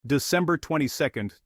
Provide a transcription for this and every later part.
December 22,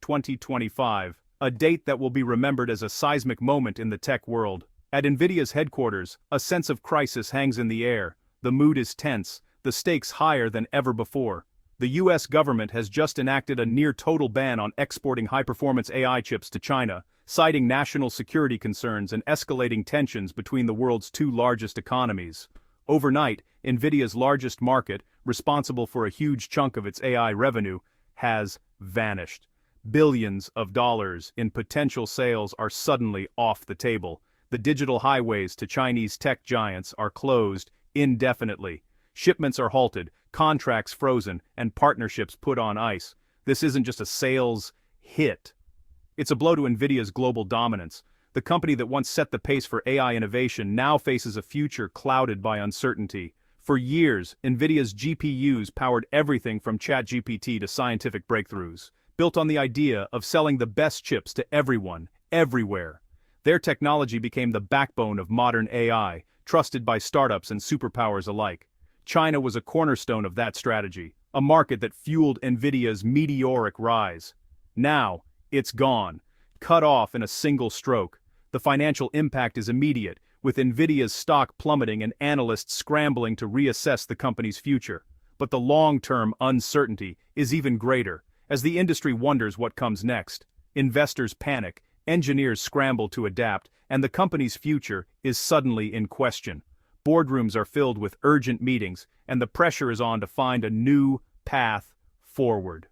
2025, a date that will be remembered as a seismic moment in the tech world. At Nvidia's headquarters, a sense of crisis hangs in the air. The mood is tense, the stakes higher than ever before. The US government has just enacted a near-total ban on exporting high-performance AI chips to China, citing national security concerns and escalating tensions between the world's two largest economies. Overnight, Nvidia's largest market, responsible for a huge chunk of its AI revenue, has vanished. Billions of dollars in potential sales are suddenly off the table. The digital highways to Chinese tech giants are closed indefinitely. Shipments are halted, contracts frozen, and partnerships put on ice. This isn't just a sales hit. It's a blow to Nvidia's global dominance. The company that once set the pace for AI innovation now faces a future clouded by uncertainty. For years, Nvidia's GPUs powered everything from ChatGPT to scientific breakthroughs, built on the idea of selling the best chips to everyone, everywhere. Their technology became the backbone of modern AI, trusted by startups and superpowers alike. China was a cornerstone of that strategy, a market that fueled Nvidia's meteoric rise. Now, it's gone, cut off in a single stroke. The financial impact is immediate, with Nvidia's stock plummeting and analysts scrambling to reassess the company's future. But the long-term uncertainty is even greater, as the industry wonders what comes next. Investors panic, engineers scramble to adapt, and the company's future is suddenly in question. Boardrooms are filled with urgent meetings, and the pressure is on to find a new path forward.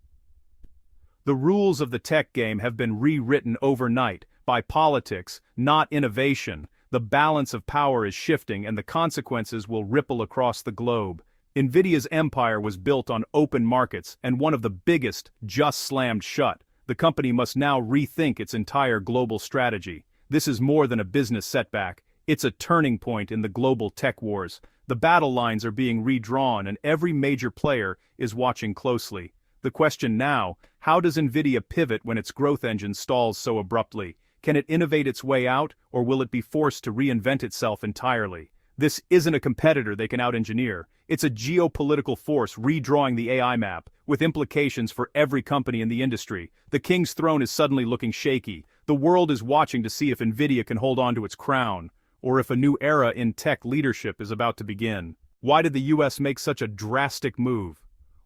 The rules of the tech game have been rewritten overnight by politics, not innovation. The balance of power is shifting and the consequences will ripple across the globe. Nvidia's empire was built on open markets, and one of the biggest just slammed shut. The company must now rethink its entire global strategy. This is more than a business setback. It's a turning point in the global tech wars. The battle lines are being redrawn and every major player is watching closely. The question now, how does Nvidia pivot when its growth engine stalls so abruptly? Can it innovate its way out, or will it be forced to reinvent itself entirely? This isn't a competitor they can out-engineer. It's a geopolitical force redrawing the AI map, with implications for every company in the industry. The king's throne is suddenly looking shaky. The world is watching to see if Nvidia can hold on to its crown, or if a new era in tech leadership is about to begin. Why did the US make such a drastic move?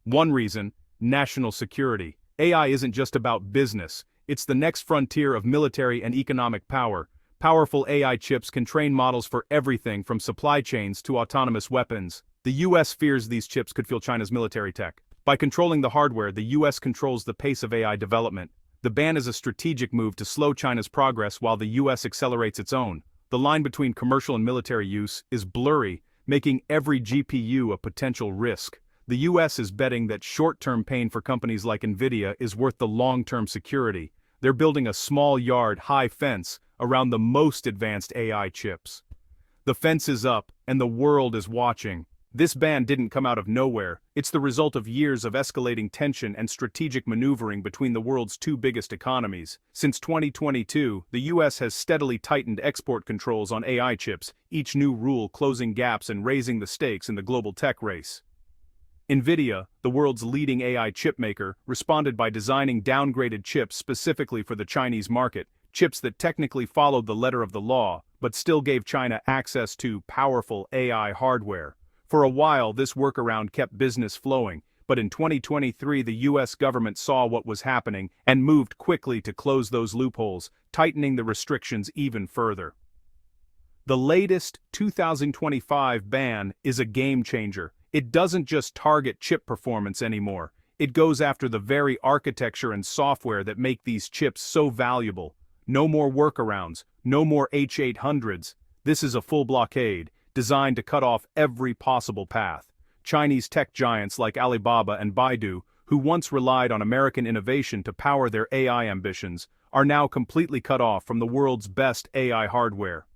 One reason: national security. AI isn't just about business. It's the next frontier of military and economic power. Powerful AI chips can train models for everything from supply chains to autonomous weapons. The US fears these chips could fuel China's military tech. By controlling the hardware, the US controls the pace of AI development. The ban is a strategic move to slow China's progress while the US accelerates its own. The line between commercial and military use is blurry, making every GPU a potential risk. The US is betting that short-term pain for companies like Nvidia is worth the long-term security. They're building a small yard, high fence around the most advanced AI chips. The fence is up, and the world is watching. This ban didn't come out of nowhere. It's the result of years of escalating tension and strategic maneuvering between the world's two biggest economies. Since 2022, the US has steadily tightened export controls on AI chips, each new rule closing gaps and raising the stakes in the global tech race. Nvidia, the world's leading AI chipmaker, responded by designing downgraded chips specifically for the Chinese market, chips that technically followed the letter of the law, but still gave China access to powerful AI hardware. For a while, this workaround kept business flowing, but in 2023 the US government saw what was happening and moved quickly to close those loopholes, tightening the restrictions even further. The latest 2025 ban is a game changer. It doesn't just target chip performance anymore. It goes after the very architecture and software that make these chips so valuable. No more workarounds, no more H800s. This is a full blockade, designed to cut off every possible path. Chinese tech giants like Alibaba and Baidu, who once relied on American innovation to power their AI ambitions, are now completely cut off from the world's best AI hardware.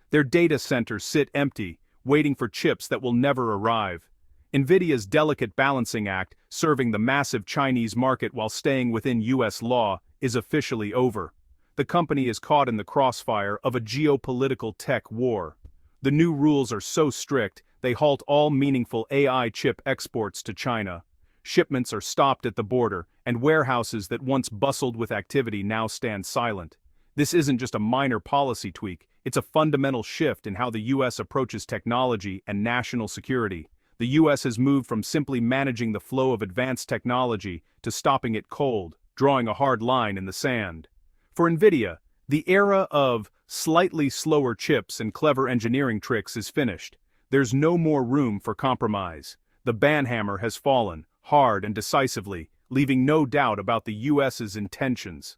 Their data centers sit empty, waiting for chips that will never arrive. Nvidia's delicate balancing act, serving the massive Chinese market while staying within US law, is officially over. The company is caught in the crossfire of a geopolitical tech war. The new rules are so strict, they halt all meaningful AI chip exports to China. shipments are stopped at the border, and warehouses that once bustled with activity now stand silent. This isn't just a minor policy tweak, it's a fundamental shift in how the US approaches technology and national security. The US has moved from simply managing the flow of advanced technology to stopping it cold, drawing a hard line in the sand. For Nvidia, the era of slightly slower chips and clever engineering tricks is finished. There's no more room for compromise. The banhammer has fallen, hard and decisively, leaving no doubt about the US's intentions.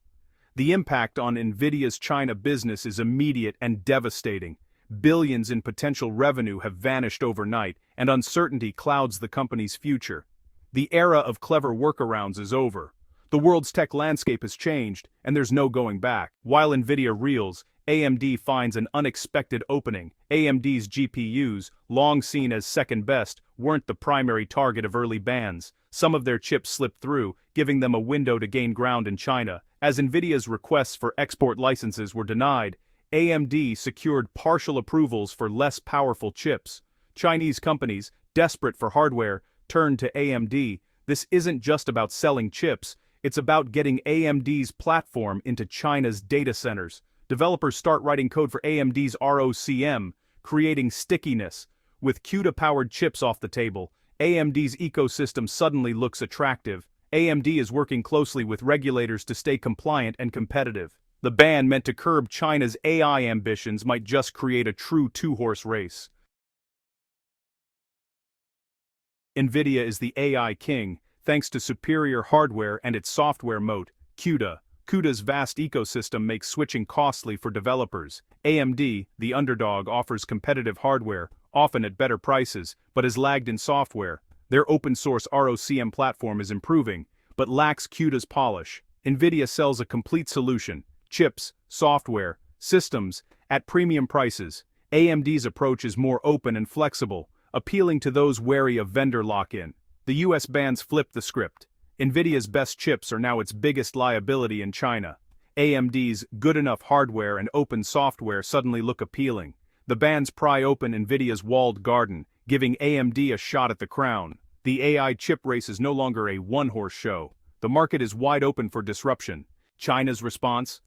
The impact on Nvidia's China business is immediate and devastating. Billions in potential revenue have vanished overnight, and uncertainty clouds the company's future. The era of clever workarounds is over. The world's tech landscape has changed, and there's no going back. While Nvidia reels, AMD finds an unexpected opening. AMD's GPUs, long seen as second best, weren't the primary target of early bans. Some of their chips slipped through, giving them a window to gain ground in China. As Nvidia's requests for export licenses were denied, AMD secured partial approvals for less powerful chips. Chinese companies, desperate for hardware, turned to AMD. This isn't just about selling chips, it's about getting AMD's platform into China's data centers. Developers start writing code for AMD's ROCm, creating stickiness. With CUDA-powered chips off the table, AMD's ecosystem suddenly looks attractive. AMD is working closely with regulators to stay compliant and competitive. The ban meant to curb China's AI ambitions might just create a true two-horse race. Nvidia is the AI king, thanks to superior hardware and its software moat, CUDA. CUDA's vast ecosystem makes switching costly for developers. AMD, the underdog, offers competitive hardware, often at better prices, but has lagged in software. Their open-source ROCm platform is improving, but lacks CUDA's polish. Nvidia sells a complete solution: chips, software, systems, at premium prices. AMD's approach is more open and flexible, appealing to those wary of vendor lock-in. The US bans flipped the script. Nvidia's best chips are now its biggest liability in China. AMD's good enough hardware and open software suddenly look appealing. The bans pry open Nvidia's walled garden, giving AMD a shot at the crown. The AI chip race is no longer a one-horse show. The market is wide open for disruption. China's response?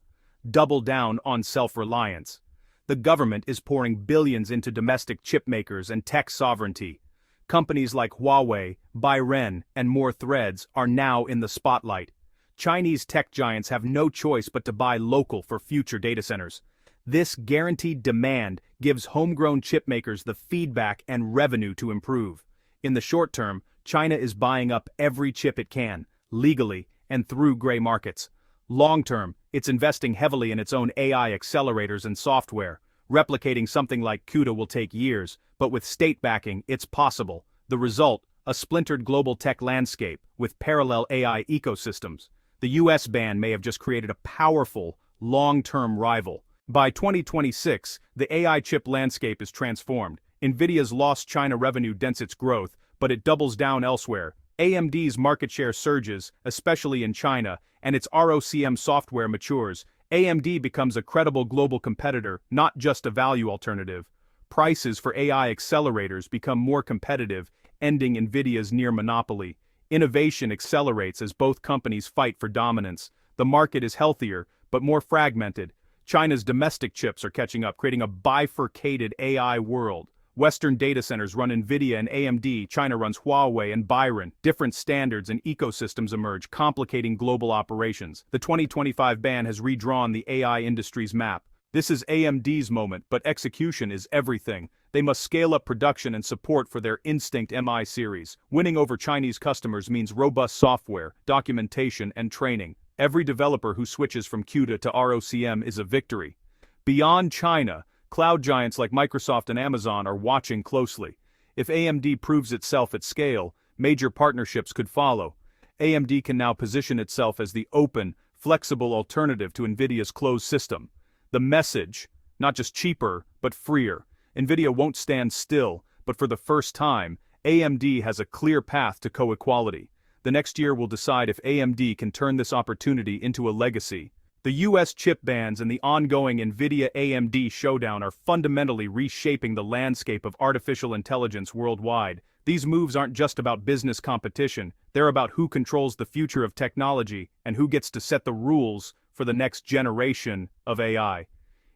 Double down on self-reliance. The government is pouring billions into domestic chip makers and tech sovereignty. Companies like Huawei, Biren, and more Threads are now in the spotlight. Chinese tech giants have no choice but to buy local for future data centers. This guaranteed demand gives homegrown chip makers the feedback and revenue to improve. In the short term, China is buying up every chip it can, legally and through gray markets. Long term, it's investing heavily in its own AI accelerators and software. Replicating something like CUDA will take years, but with state backing, it's possible. The result, a splintered global tech landscape with parallel AI ecosystems. The US ban may have just created a powerful, long-term rival. By 2026, the AI chip landscape is transformed. Nvidia's lost China revenue dents its growth, but it doubles down elsewhere. AMD's market share surges, especially in China, and its ROCm software matures. AMD becomes a credible global competitor, not just a value alternative. Prices for AI accelerators become more competitive, ending Nvidia's near monopoly. Innovation accelerates as both companies fight for dominance. The market is healthier, but more fragmented. China's domestic chips are catching up, creating a bifurcated AI world. Western data centers run Nvidia and AMD, China runs Huawei and Biren. Different standards and ecosystems emerge, complicating global operations. The 2025 ban has redrawn the AI industry's map. This is AMD's moment, but execution is everything. They must scale up production and support for their Instinct MI series. Winning over Chinese customers means robust software, documentation, and training. Every developer who switches from CUDA to ROCm is a victory. Beyond China, cloud giants like Microsoft and Amazon are watching closely. If AMD proves itself at scale, major partnerships could follow. AMD can now position itself as the open, flexible alternative to Nvidia's closed system. The message, not just cheaper, but freer. Nvidia won't stand still, but for the first time, AMD has a clear path to co-equality. The next year will decide if AMD can turn this opportunity into a legacy. The US chip bans and the ongoing Nvidia-AMD showdown are fundamentally reshaping the landscape of artificial intelligence worldwide. These moves aren't just about business competition, They're about who controls the future of technology and who gets to set the rules for the next generation of AI.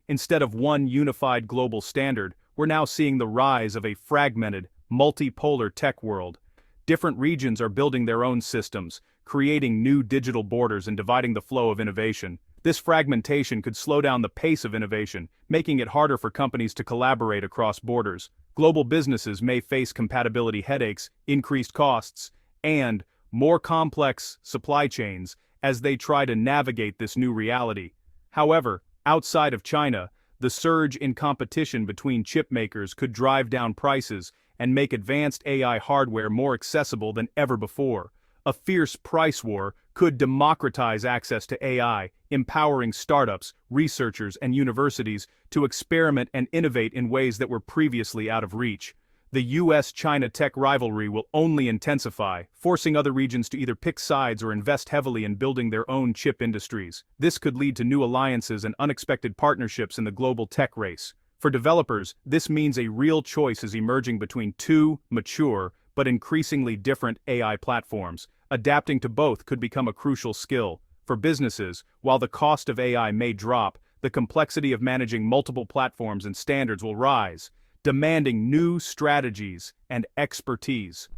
Instead of one unified global standard, we're now seeing the rise of a fragmented, multipolar tech world. Different regions are building their own systems, creating new digital borders and dividing the flow of innovation. This fragmentation could slow down the pace of innovation, making it harder for companies to collaborate across borders. Global businesses may face compatibility headaches, increased costs, and more complex supply chains as they try to navigate this new reality. However, outside of China, the surge in competition between chip makers could drive down prices and make advanced AI hardware more accessible than ever before. A fierce price war could democratize access to AI, empowering startups, researchers, and universities to experiment and innovate in ways that were previously out of reach. The US-China tech rivalry will only intensify, forcing other regions to either pick sides or invest heavily in building their own chip industries. This could lead to new alliances and unexpected partnerships in the global tech race. For developers, this means a real choice is emerging between two mature but increasingly different AI platforms. Adapting to both could become a crucial skill. For businesses, while the cost of AI may drop, the complexity of managing multiple platforms and standards will rise, demanding new strategies and expertise.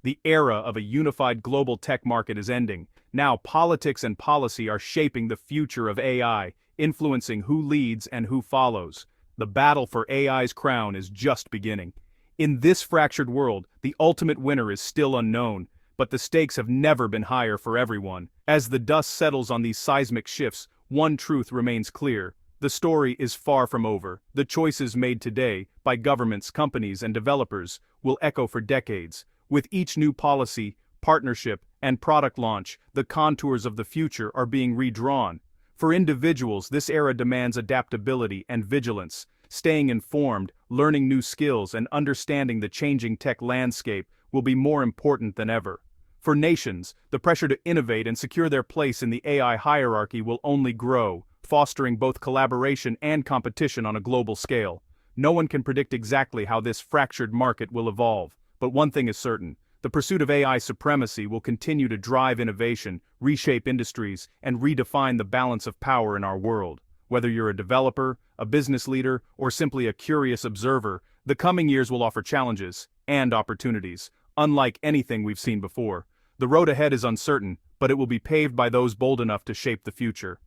The era of a unified global tech market is ending. Now politics and policy are shaping the future of AI, influencing who leads and who follows. The battle for AI's crown is just beginning. In this fractured world, the ultimate winner is still unknown, but the stakes have never been higher for everyone. As the dust settles on these seismic shifts, one truth remains clear. The story is far from over. The choices made today, by governments, companies, and developers, will echo for decades. With each new policy, partnership, and product launch, the contours of the future are being redrawn. For individuals, this era demands adaptability and vigilance. Staying informed, learning new skills, and understanding the changing tech landscape will be more important than ever. For nations, the pressure to innovate and secure their place in the AI hierarchy will only grow, fostering both collaboration and competition on a global scale. No one can predict exactly how this fractured market will evolve, but one thing is certain: the pursuit of AI supremacy will continue to drive innovation, reshape industries, and redefine the balance of power in our world. Whether you're a developer, a business leader, or simply a curious observer, the coming years will offer challenges and opportunities, unlike anything we've seen before. The road ahead is uncertain, but it will be paved by those bold enough to shape the future.